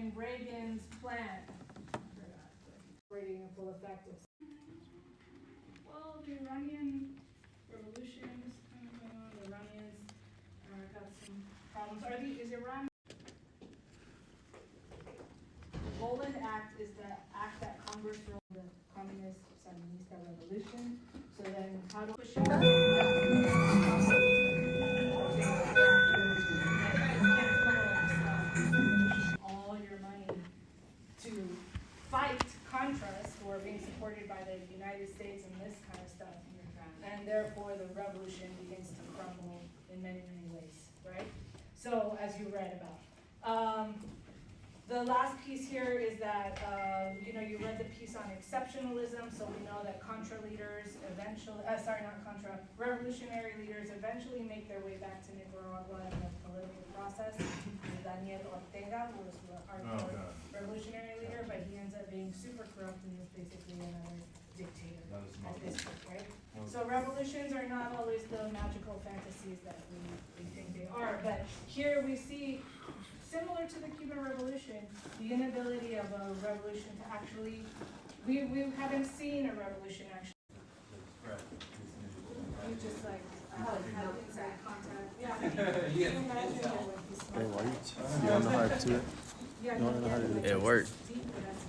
during Reagan's plan. Operating in full effect. Well, the Iranian Revolution is kind of going on. The Iranians got some problems. Is Iran? The Golan Act is the act that Congress wrote the Communist Sandinista Revolution. So then, how do push all your money to fight Contras, who are being supported by the United States and this kind of stuff, and therefore the revolution begins to crumble in many, many ways, right? So, as you read about. The last piece here is that, you read the piece on exceptionalism, so we know that Contra leaders eventually, revolutionary leaders eventually make their way back to Nicaragua in the political process. Daniel Ortega was our revolutionary leader, but he ends up being super corrupt and is basically another dictator at this point, right? So revolutions are not always the magical fantasies that we think they are, but here we see, similar to the Cuban Revolution, the inability of a revolution to actually, we haven't seen a revolution actually. You just like have inside contact. Yeah. Can you imagine that when he smoked? You want to know how to do it? Yeah, You want to know how to do it? It worked. deep, but that's